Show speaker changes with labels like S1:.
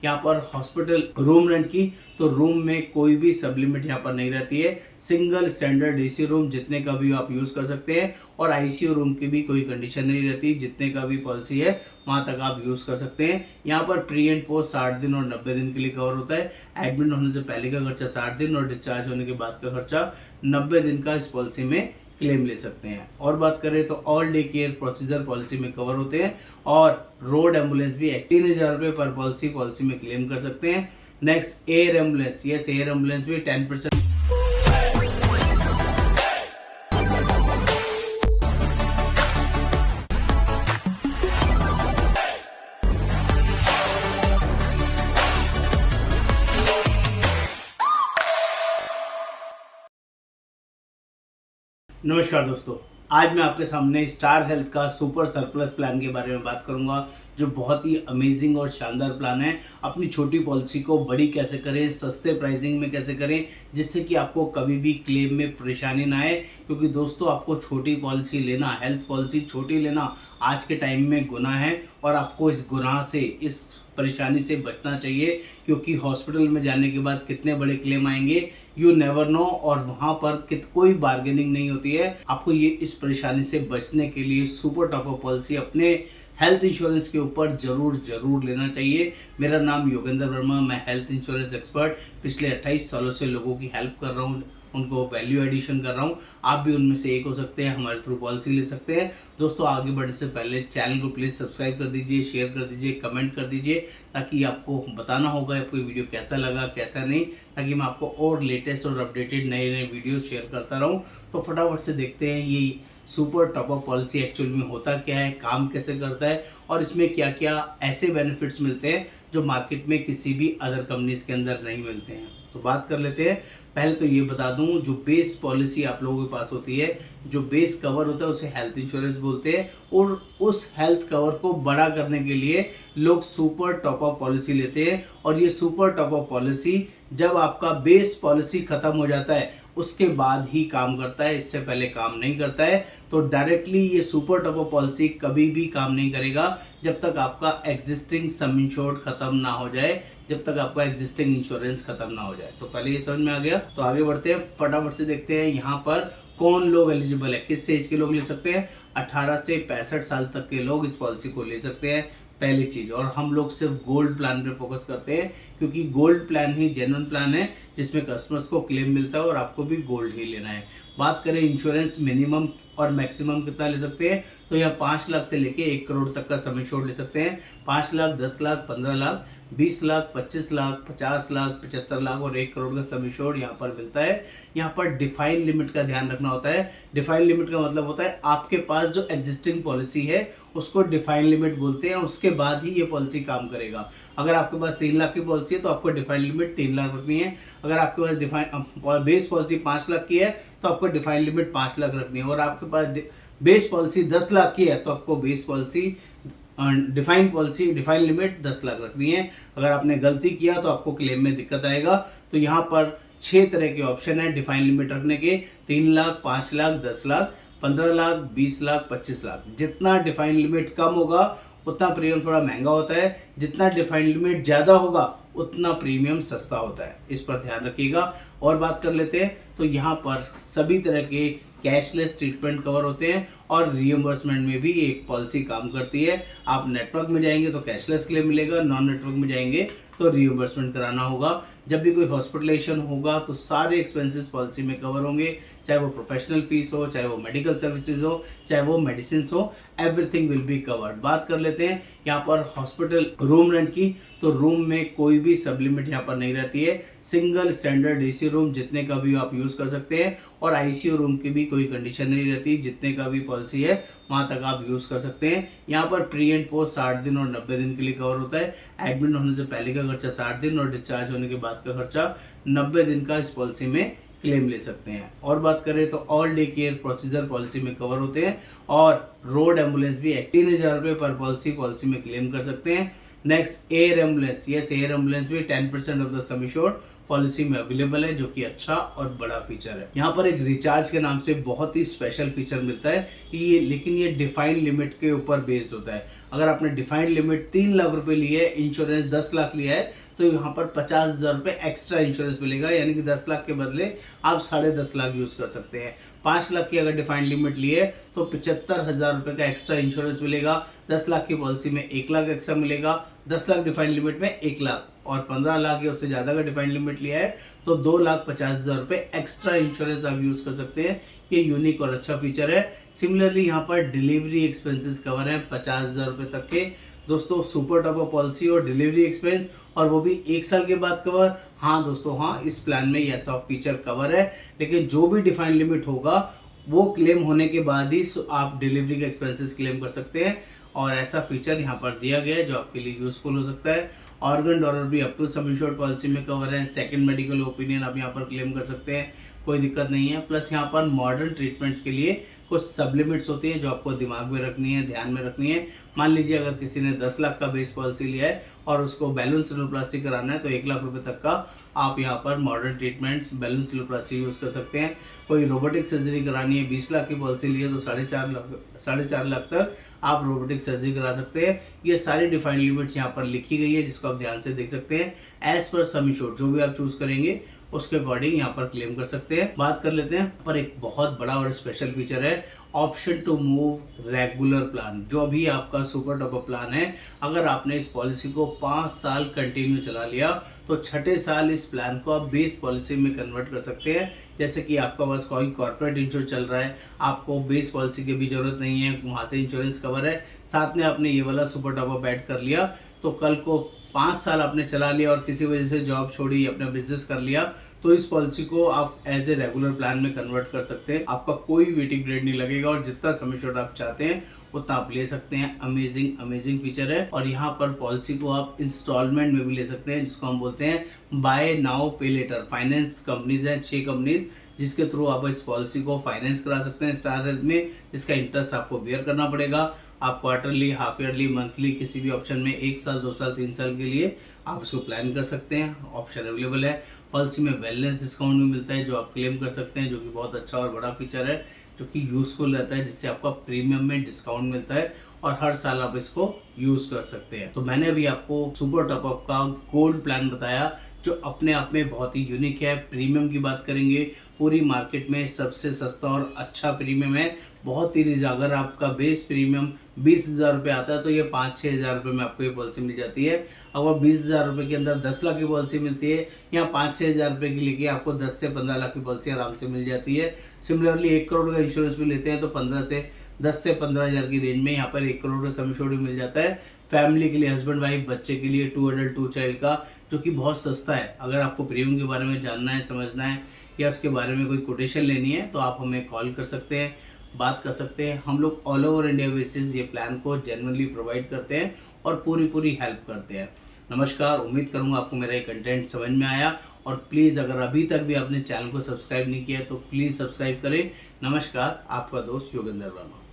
S1: यहाँ पर hospital room rent की, तो रूम में कोई भी सब लिमिट यहाँ पर नहीं रहती है। सिंगल स्टैंडर्ड एसी रूम जितने का भी आप यूज़ कर सकते हैं, और आईसीयू रूम की भी कोई कंडीशन नहीं रहती, जितने का भी पॉलिसी है वहाँ तक आप यूज़ कर सकते हैं। यहाँ पर प्री एंड पोस्ट 60 दिन और 90 दिन के लिए कवर होता है। एडमिट होने से पहले का खर्चा 60 दिन और डिस्चार्ज होने के बाद का खर्चा 90 दिन का इस पॉलिसी में क्लेम ले सकते हैं। और बात करें तो all day care procedure policy में कवर होते हैं, और रोड एम्बुलेंस भी 3000 रुपये पर पॉलिसी में क्लेम कर सकते हैं। Next air ambulance, yes air ambulance भी 10%। नमस्कार दोस्तों, आज मैं आपके सामने स्टार हेल्थ का सुपर सरप्लस प्लान के बारे में बात करूंगा, जो बहुत ही अमेजिंग और शानदार प्लान है। अपनी छोटी पॉलिसी को बड़ी कैसे करें, सस्ते प्राइसिंग में कैसे करें, जिससे कि आपको कभी भी क्लेम में परेशानी ना आए। क्योंकि दोस्तों, आपको छोटी पॉलिसी लेना, हेल्थ पॉलिसी छोटी लेना आज के टाइम में गुनाह है, और आपको इस गुनाह से, इस परेशानी से बचना चाहिए। क्योंकि हॉस्पिटल में जाने के बाद कितने बड़े क्लेम आएंगे, यू नेवर नो, और वहाँ पर कोई बार्गेनिंग नहीं होती है। आपको ये इस परेशानी से बचने के लिए सुपर टॉप अप पॉलिसी अपने हेल्थ इंश्योरेंस के ऊपर जरूर लेना चाहिए। मेरा नाम योगेंद्र वर्मा, मैं हेल्थ इंश्योरेंस एक्सपर्ट पिछले 28 सालों से लोगों की हेल्प कर रहा हूँ, उनको वैल्यू एडिशन कर रहा हूँ। आप भी उनमें से एक हो सकते हैं, हमारे थ्रू पॉलिसी ले सकते हैं। दोस्तों, आगे बढ़ने से पहले चैनल को प्लीज़ सब्सक्राइब कर दीजिए, शेयर कर दीजिए, कमेंट कर दीजिए, ताकि आपको बताना होगा आपको वीडियो कैसा लगा कैसा नहीं, ताकि मैं आपको और लेटेस्ट और अपडेटेड नए वीडियो शेयर करता रहूँ। तो फटाफट से देखते हैं ये super top up policy actual में होता क्या है, काम कैसे करता है, और इसमें क्या क्या ऐसे बेनिफिट्स मिलते हैं जो मार्केट में किसी भी अदर कंपनीज के अंदर नहीं मिलते हैं। तो बात कर लेते हैं। पहले तो ये बता दूं, जो बेस पॉलिसी आप लोगों के पास होती है, जो बेस कवर होता है, उसे हेल्थ इंश्योरेंस बोलते हैं, और उस हेल्थ कवर को बड़ा करने के लिए लोग सुपर टॉप अप पॉलिसी लेते हैं। और ये सुपर टॉप अप पॉलिसी जब आपका बेस पॉलिसी खत्म हो जाता है उसके बाद ही काम करता है, इससे पहले काम नहीं करता है। तो डायरेक्टली ये सुपर टॉप अप पॉलिसी कभी भी काम नहीं करेगा जब तक आपका एग्जिस्टिंग सम इंश्योर्ड खत्म ना हो जाए, जब तक आपका एग्जिस्टिंग इंश्योरेंस खत्म ना हो जाए। तो पहले ये समझ में आ गया। तो आगे बढ़ते हैं, फटाफट से देखते हैं यहाँ पर कौन लोग एलिजिबल है, किस एज के लोग ले सकते हैं। 18 से 65 साल तक के लोग इस पॉलिसी को ले सकते हैं, पहली चीज। और हम लोग सिर्फ गोल्ड प्लान पे फोकस करते हैं, क्योंकि गोल्ड प्लान ही जेन्युइन प्लान है जिसमें कस्टमर्स को क्लेम मिलता है, और आपको भी गोल्ड ही लेना है। बात करें इंश्योरेंस मिनिमम और मैक्सिमम कितना ले सकते हैं, तो यहाँ 5 लाख से लेके 1 करोड़ तक का सम इंश्योर्ड ले सकते हैं। 5 लाख, 10 लाख, 15 लाख, 20 लाख, 25 लाख, 50 लाख, 75 लाख और 1 करोड़ का सम इंश्योर्ड यहाँ पर मिलता है। यहाँ पर डिफाइन लिमिट का ध्यान रखना होता है। डिफाइन लिमिट का मतलब होता है आपके पास जो एग्जिस्टिंग पॉलिसी है उसको डिफाइन लिमिट बोलते हैं, उसके बाद ही ये पॉलिसी काम करेगा। अगर आपके पास 3 लाख की पॉलिसी है तो आपको डिफाइन लिमिट 3 लाख रखनी है। अगर आपके पास बेस पॉलिसी 5 लाख की है तो आपको डिफाइन लिमिट 5 लाख रखनी है। और आपके पास बेस पॉलिसी 10 लाख की है तो आपको base policy define limit 10 lakh रखनी है। अगर आपने गलती किया तो आपको क्लेम में दिक्कत आएगा। तो यहाँ पर 6 तरह के ऑप्शन है डिफाइन लिमिट रखने के, 3 लाख, 5 लाख, 10 लाख, 15 लाख, 20 लाख, 25 लाख। जितना डिफाइन लिमिट कम होगा उतना प्रीमियम थोड़ा महंगा होता है, जितना डिफाइन लिमिट ज़्यादा होगा उतना प्रीमियम सस्ता होता है, इस पर ध्यान रखिएगा। और बात कर लेते हैं, तो यहाँ पर सभी तरह के कैशलेस ट्रीटमेंट कवर होते हैं, और रीइंबर्समेंट में भी एक पॉलिसी काम करती है। आप नेटवर्क में जाएंगे तो कैशलेस क्लेम मिलेगा, नॉन नेटवर्क में जाएंगे तो रीइंबर्समेंट कराना होगा। जब भी कोई हॉस्पिटलाइजेशन होगा तो सारे एक्सपेंसेस पॉलिसी में कवर होंगे, चाहे वो प्रोफेशनल फीस हो, चाहे वो मेडिकल सर्विसेज हो, चाहे वो मेडिसिन हो, एवरीथिंग विल बी कवर्ड। बात कर लेते हैं यहाँ पर हॉस्पिटल रूम रेंट की, तो रूम में कोई भी सब लिमिट यहाँ पर नहीं रहती है। सिंगल स्टैंडर्ड एसी रूम जितने का भी आप यूज़ कर सकते हैं, और आईसीयू रूम की भी कोई कंडीशन नहीं रहती, जितने का भी पॉलिसी है वहाँ तक आप यूज़ कर सकते हैं। यहाँ पर प्री एंड पोस्ट 60 दिन और 90 दिन के लिए कवर होता है। एडमिट होने से पहले का खर्चा 60 दिन और डिस्चार्ज होने के बाद का खर्चा 90 दिन का इस पॉलिसी में क्लेम ले सकते हैं। और बात करें तो all day care procedure policy में कवर होते हैं, और रोड एम्बुलेंस भी 3000 रुपये पर पॉलिसी में क्लेम कर सकते हैं। Next air ambulance, yes air ambulance भी 10% of the some assured policy में अवेलेबल है, जो कि अच्छा और बड़ा फीचर है। यहाँ पर एक रिचार्ज के नाम से बहुत ही स्पेशल फीचर मिलता है ये, लेकिन ये डिफाइंड लिमिट के ऊपर बेस्ड होता है। अगर आपने डिफाइंड लिमिट 3 लाख रुपए ली है, इंश्योरेंस 10 लाख लिया है, तो यहाँ पर 50,000 रुपये एक्स्ट्रा इंश्योरेंस मिलेगा, यानी कि 10 लाख के बदले आप 10.5 लाख यूज कर सकते हैं। 5 लाख की अगर डिफाइंड लिमिट लिए तो 75,000 रुपये का एक्स्ट्रा इंश्योरेंस मिलेगा। 10 लाख की पॉलिसी में 1 लाख एक्स्ट्रा मिलेगा। 10 लाख डिफाइंड लिमिट में 1 लाख, और 15 लाख या उससे ज़्यादा का डिफाइंड लिमिट लिया है तो 2,50,000 रुपये एक्स्ट्रा इंश्योरेंस आप यूज़ कर सकते हैं। ये यूनिक और अच्छा फीचर है। सिमिलरली यहाँ पर डिलीवरी एक्सपेंसेस कवर हैं 50,000 रुपये तक के। दोस्तों सुपर टॉप पॉलिसी और डिलीवरी एक्सपेंस, और वो भी 1 साल के बाद कवर। हाँ दोस्तों, हाँ इस प्लान में ये ऐसा फीचर कवर है, लेकिन जो भी डिफाइंड लिमिट होगा वो क्लेम होने के बाद ही आप डिलीवरी के एक्सपेंसेस क्लेम कर सकते हैं, और ऐसा फीचर यहाँ पर दिया गया है जो आपके लिए यूजफुल हो सकता है। ऑर्गन डोनर भी up to sum assured policy में कवर है। सेकंड मेडिकल ओपिनियन आप यहाँ पर क्लेम कर सकते हैं, कोई दिक्कत नहीं है। प्लस यहाँ पर मॉडर्न ट्रीटमेंट्स के लिए कुछ सब लिमिट्स होती हैं जो आपको दिमाग में रखनी है, ध्यान में रखनी है। मान लीजिए अगर किसी ने 10 लाख का बेस पॉलिसी लिया है और उसको बैलून सिलोप्लास्टी कराना है, तो 1 लाख रुपए तक का आप यहाँ पर मॉडर्न ट्रीटमेंट्स बैलून सिलोप्लास्टी यूज़ कर सकते हैं। कोई रोबोटिक सर्जरी करानी है, 20 लाख की पॉलिसी ली है, तो 4.5 लाख तक आप रोबोटिक सर्जरी करा सकते हैं। ये सारी डिफाइंड लिमिट्स यहाँ पर लिखी गई है, जिसको आप ध्यान से देख सकते हैं। एज पर सम एश्योर्ड जो भी आप चूज करेंगे उसके अकॉर्डिंग यहाँ पर क्लेम कर सकते हैं। बात कर लेते हैं पर एक बहुत बड़ा और स्पेशल फीचर है option to move regular plan, जो अभी आपका सुपर टॉप अप प्लान है। अगर आपने इस पॉलिसी को 5 साल कंटिन्यू चला लिया तो 6ठे साल इस प्लान को आप बेस पॉलिसी में कन्वर्ट कर सकते हैं। जैसे कि आपका बस कोई कॉर्पोरेट इंश्योरेंस चल रहा है, आपको बेस पॉलिसी की भी जरूरत नहीं है, वहाँ से इंश्योरेंस कवर है, साथ में आपने ये वाला सुपर टॉप अप ऐड कर लिया, तो कल को 5 साल आपने चला लिया और किसी वजह से जॉब छोड़ी, अपना बिजनेस कर लिया, तो इस पॉलिसी को आप एज ए रेगुलर प्लान में कन्वर्ट कर सकते हैं। आपका कोई वेटिंग पीरियड नहीं लगेगा और जितना सम एश्योर्ड आप चाहते हैं उतना आप ले सकते हैं। अमेजिंग फीचर है। और यहाँ पर पॉलिसी को आप इंस्टॉलमेंट में भी ले सकते हैं, जिसको हम बोलते हैं बाय नाउ पे लेटर। फाइनेंस कंपनीज हैं 6 कंपनीज जिसके थ्रू आप इस पॉलिसी को फाइनेंस करा सकते हैं स्टार हेल्थ में, जिसका इंटरेस्ट आपको बेयर करना पड़ेगा। आप क्वार्टरली, हाफ ईयरली, मंथली किसी भी ऑप्शन में 1 साल, 2 साल, 3 साल के लिए आप इसको प्लान कर सकते हैं। ऑप्शन अवेलेबल है। पॉलिसी में वेलनेस डिस्काउंट भी मिलता है जो आप क्लेम कर सकते हैं, जो कि बहुत अच्छा और बड़ा फीचर है, जो कि यूज़फुल रहता है, जिससे आपका प्रीमियम में डिस्काउंट मिलता है और हर साल आप इसको यूज़ कर सकते हैं। तो मैंने अभी आपको सुपर टॉप अप का गोल्ड प्लान बताया, जो अपने आप में बहुत ही यूनिक है। प्रीमियम की बात करेंगे, पूरी मार्केट में सबसे सस्ता और अच्छा प्रीमियम है। बहुत ही रिजनेबल। अगर आपका बेस प्रीमियम 20,000 रुपये आता है तो ये 5-6 हज़ार रुपये में आपको ये पॉलिसी मिल जाती है। अगर 20,000 रुपये के अंदर 10 लाख की पॉलिसी मिलती है, या 5-6 हज़ार रुपये की लेके आपको 10 से 15 लाख की पॉलिसी आराम से मिल जाती है। सिमिलरली 1 करोड़ का इंश्योरेंस भी लेते हैं तो 10 से 15 हज़ार की रेंज में यहाँ पर 1 करोड़ का सम एश्योर्ड भी मिल जाता है। फैमिली के लिए, हस्बैंड वाइफ, बच्चे के लिए 2 एडल्ट 2 चाइल्ड का, जो कि बहुत सस्ता है। अगर आपको प्रीमियम के बारे में जानना है, समझना है, या उसके बारे में कोई कोटेशन लेनी है, तो आप हमें कॉल कर सकते हैं, बात कर सकते हैं। हम लोग ऑल ओवर इंडिया बेसिस ये प्लान को जेन्युइनली प्रोवाइड करते हैं और पूरी हेल्प करते हैं। नमस्कार, उम्मीद करूंगा आपको मेरा ये कंटेंट समझ में आया, और प्लीज़ अगर अभी तक भी आपने चैनल को सब्सक्राइब नहीं किया तो प्लीज़ सब्सक्राइब करें। नमस्कार, आपका दोस्त योगेंद्र वर्मा।